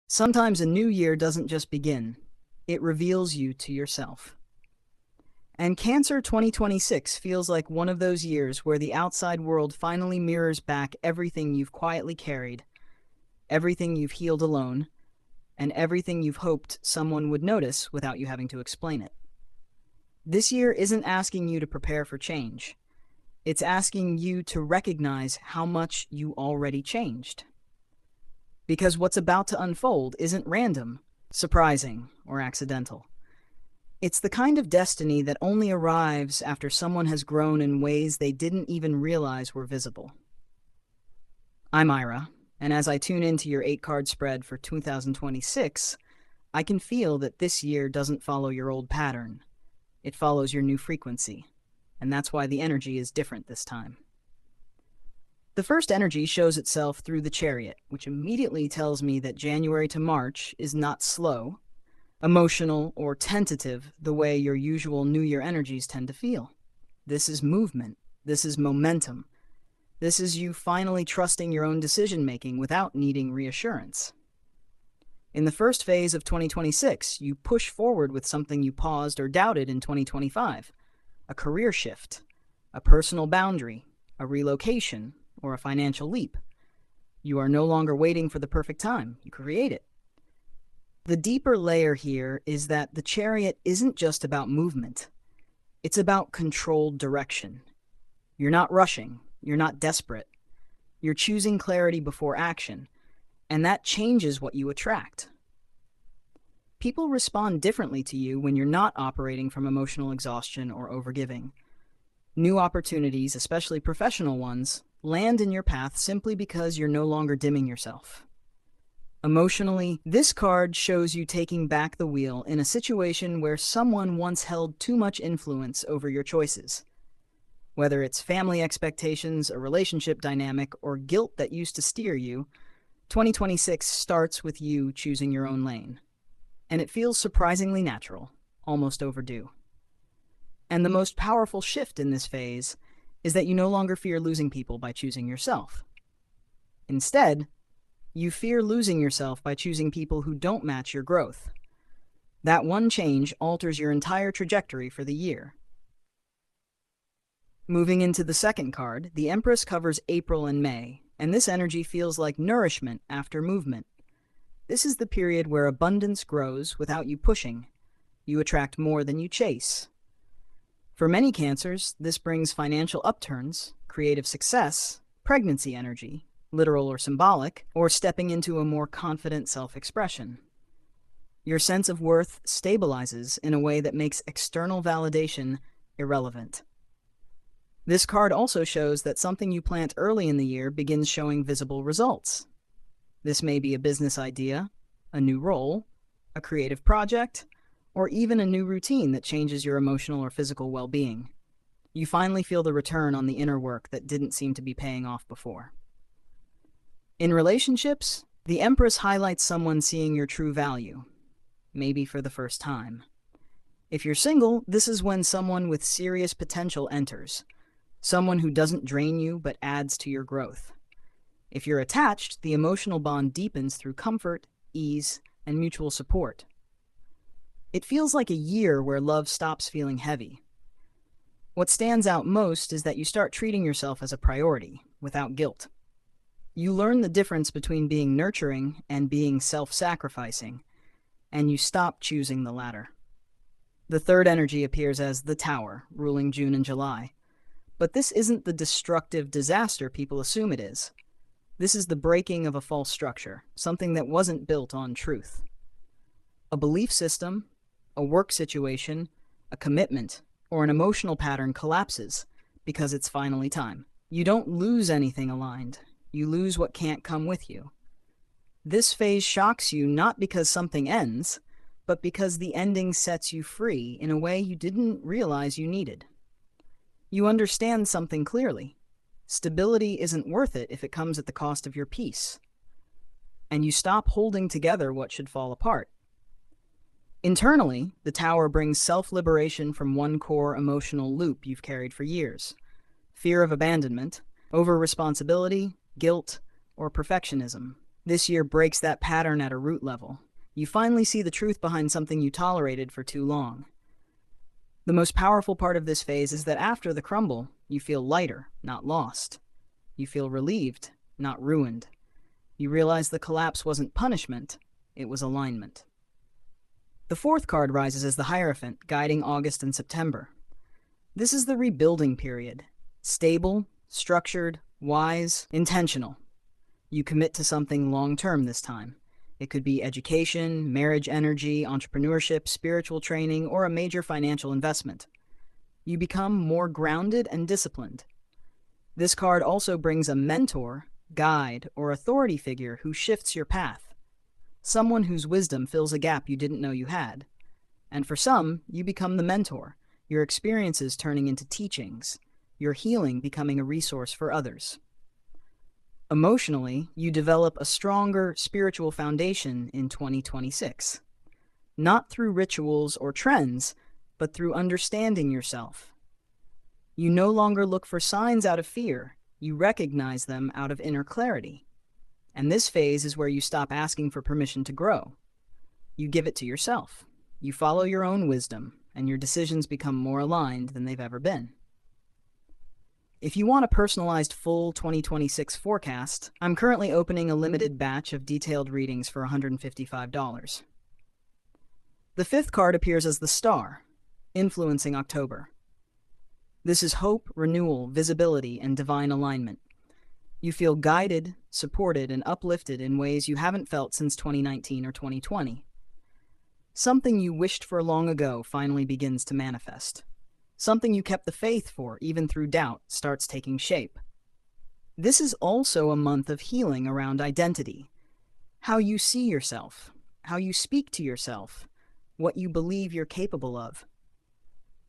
Sometimes a new year doesn't just begin, it reveals you to yourself. And Cancer 2026 feels like one of those years where the outside world finally mirrors back everything you've quietly carried, everything you've healed alone, and everything you've hoped someone would notice without you having to explain it. This year isn't asking you to prepare for change. It's asking you to recognize how much you already changed. Because what's about to unfold isn't random, surprising, or accidental. It's the kind of destiny that only arrives after someone has grown in ways they didn't even realize were visible. I'm Ira, and as I tune into your 8-card spread for 2026, I can feel that this year doesn't follow your old pattern. It follows your new frequency, and that's why the energy is different this time. The first energy shows itself through the Chariot, which immediately tells me that January to March is not slow, emotional, or tentative the way your usual New Year energies tend to feel. This is movement. This is momentum. This is you finally trusting your own decision-making without needing reassurance. In the first phase of 2026, you push forward with something you paused or doubted in 2025. A career shift, a personal boundary, a relocation, or a financial leap. You are no longer waiting for the perfect time. You create it. The deeper layer here is that the Chariot isn't just about movement. It's about controlled direction. You're not rushing. You're not desperate. You're choosing clarity before action, and that changes what you attract. People respond differently to you when you're not operating from emotional exhaustion or overgiving. New opportunities, especially professional ones, land in your path simply because you're no longer dimming yourself. Emotionally, this card shows you taking back the wheel in a situation where someone once held too much influence over your choices. Whether it's family expectations, a relationship dynamic, or guilt that used to steer you, 2026 starts with you choosing your own lane. And it feels surprisingly natural, almost overdue. And the most powerful shift in this phase is that you no longer fear losing people by choosing yourself. Instead, you fear losing yourself by choosing people who don't match your growth. That one change alters your entire trajectory for the year. Moving into the second card, the Empress covers April and May, and this energy feels like nourishment after movement. This is the period where abundance grows without you pushing. You attract more than you chase. For many Cancers, this brings financial upturns, creative success, pregnancy energy, literal or symbolic, or stepping into a more confident self-expression. Your sense of worth stabilizes in a way that makes external validation irrelevant. This card also shows that something you plant early in the year begins showing visible results. This may be a business idea, a new role, a creative project, or even a new routine that changes your emotional or physical well-being. You finally feel the return on the inner work that didn't seem to be paying off before. In relationships, the Empress highlights someone seeing your true value, maybe for the first time. If you're single, this is when someone with serious potential enters, someone who doesn't drain you but adds to your growth. If you're attached, the emotional bond deepens through comfort, ease, and mutual support. It feels like a year where love stops feeling heavy. What stands out most is that you start treating yourself as a priority, without guilt. You learn the difference between being nurturing and being self-sacrificing, and you stop choosing the latter. The third energy appears as the Tower, ruling June and July. But this isn't the destructive disaster people assume it is. This is the breaking of a false structure, something that wasn't built on truth. A belief system, a work situation, a commitment, or an emotional pattern collapses because it's finally time. You don't lose anything aligned. You lose what can't come with you. This phase shocks you not because something ends, but because the ending sets you free in a way you didn't realize you needed. You understand something clearly. Stability isn't worth it if it comes at the cost of your peace. And you stop holding together what should fall apart. Internally, the Tower brings self-liberation from one core emotional loop you've carried for years. Fear of abandonment, over-responsibility, guilt, or perfectionism. This year breaks that pattern at a root level. You finally see the truth behind something you tolerated for too long. The most powerful part of this phase is that after the crumble, you feel lighter, not lost. You feel relieved, not ruined. You realize the collapse wasn't punishment, it was alignment. The fourth card rises as the Hierophant, guiding August and September. This is the rebuilding period. Stable, structured, wise, intentional. You commit to something long-term this time. It could be education, marriage energy, entrepreneurship, spiritual training, or a major financial investment. You become more grounded and disciplined. This card also brings a mentor, guide, or authority figure who shifts your path. Someone whose wisdom fills a gap you didn't know you had. And for some, you become the mentor, your experiences turning into teachings, your healing becoming a resource for others. Emotionally, you develop a stronger spiritual foundation in 2026. Not through rituals or trends, but through understanding yourself. You no longer look for signs out of fear, you recognize them out of inner clarity. And this phase is where you stop asking for permission to grow. You give it to yourself. You follow your own wisdom, and your decisions become more aligned than they've ever been. If you want a personalized full 2026 forecast, I'm currently opening a limited batch of detailed readings for $155. The fifth card appears as the Star, influencing October. This is hope, renewal, visibility, and divine alignment. You feel guided, supported, and uplifted in ways you haven't felt since 2019 or 2020. Something you wished for long ago finally begins to manifest. Something you kept the faith for, even through doubt, starts taking shape. This is also a month of healing around identity. How you see yourself, how you speak to yourself, what you believe you're capable of.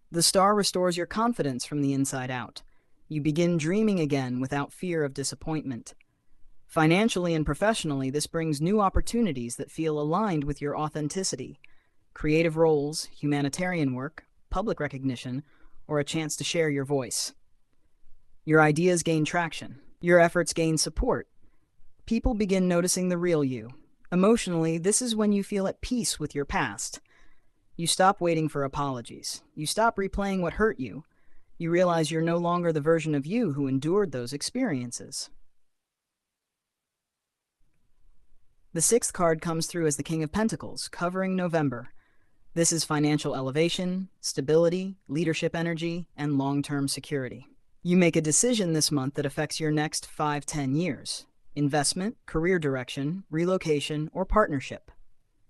The Star restores your confidence from the inside out. You begin dreaming again without fear of disappointment. Financially and professionally, this brings new opportunities that feel aligned with your authenticity. Creative roles, humanitarian work, public recognition, or a chance to share your voice. Your ideas gain traction. Your efforts gain support. People begin noticing the real you. Emotionally, this is when you feel at peace with your past. You stop waiting for apologies. You stop replaying what hurt you. You realize you're no longer the version of you who endured those experiences. The sixth card comes through as the King of Pentacles, covering November. This is financial elevation, stability, leadership energy, and long-term security. You make a decision this month that affects your next 5-10 years. Investment, career direction, relocation, or partnership.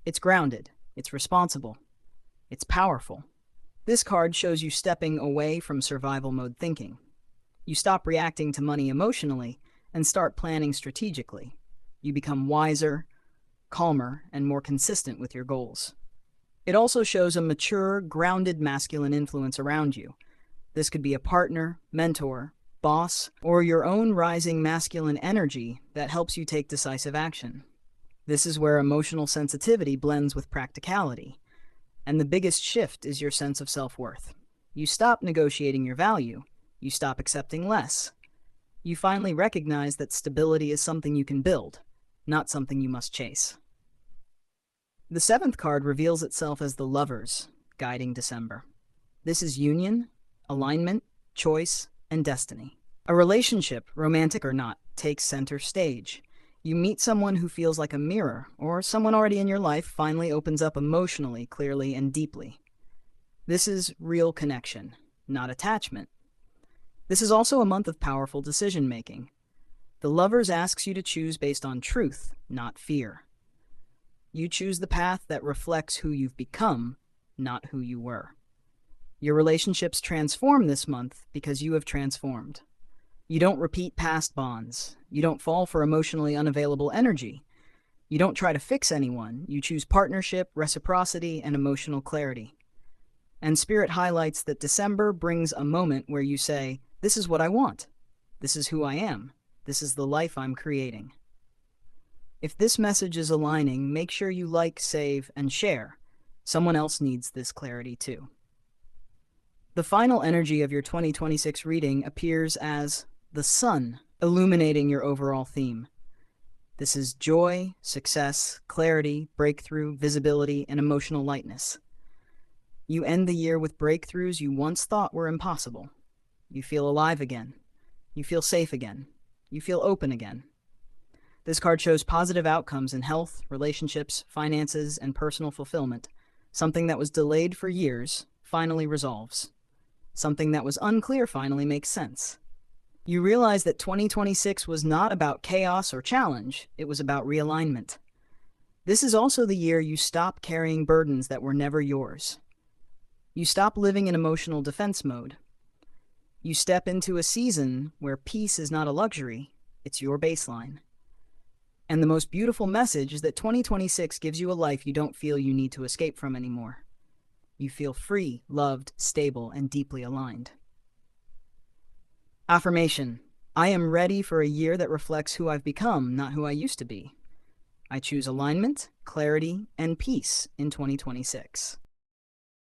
It's grounded. It's responsible. It's powerful. This card shows you stepping away from survival mode thinking. You stop reacting to money emotionally and start planning strategically. You become wiser, calmer, and more consistent with your goals. It also shows a mature, grounded masculine influence around you. This could be a partner, mentor, boss, or your own rising masculine energy that helps you take decisive action. This is where emotional sensitivity blends with practicality. And the biggest shift is your sense of self-worth. You stop negotiating your value. You stop accepting less. You finally recognize that stability is something you can build, not something you must chase. The seventh card reveals itself as the Lovers, guiding December. This is union, alignment, choice, and destiny. A relationship, romantic or not, takes center stage. You meet someone who feels like a mirror, or someone already in your life finally opens up emotionally, clearly, and deeply. This is real connection, not attachment. This is also a month of powerful decision-making. The Lovers asks you to choose based on truth, not fear. You choose the path that reflects who you've become, not who you were. Your relationships transform this month because you have transformed. You don't repeat past bonds. You don't fall for emotionally unavailable energy. You don't try to fix anyone. You choose partnership, reciprocity, and emotional clarity. And Spirit highlights that December brings a moment where you say, "This is what I want. This is who I am. This is the life I'm creating." If this message is aligning, make sure you like, save, and share. Someone else needs this clarity too. The final energy of your 2026 reading appears as the Sun, illuminating your overall theme. This is joy, success, clarity, breakthrough, visibility, and emotional lightness. You end the year with breakthroughs you once thought were impossible. You feel alive again. You feel safe again. You feel open again. This card shows positive outcomes in health, relationships, finances, and personal fulfillment. Something that was delayed for years finally resolves. Something that was unclear finally makes sense. You realize that 2026 was not about chaos or challenge, it was about realignment. This is also the year you stop carrying burdens that were never yours. You stop living in emotional defense mode. You step into a season where peace is not a luxury, it's your baseline. And the most beautiful message is that 2026 gives you a life you don't feel you need to escape from anymore. You feel free, loved, stable, and deeply aligned. Affirmation: I am ready for a year that reflects who I've become, not who I used to be. I choose alignment, clarity, and peace in 2026.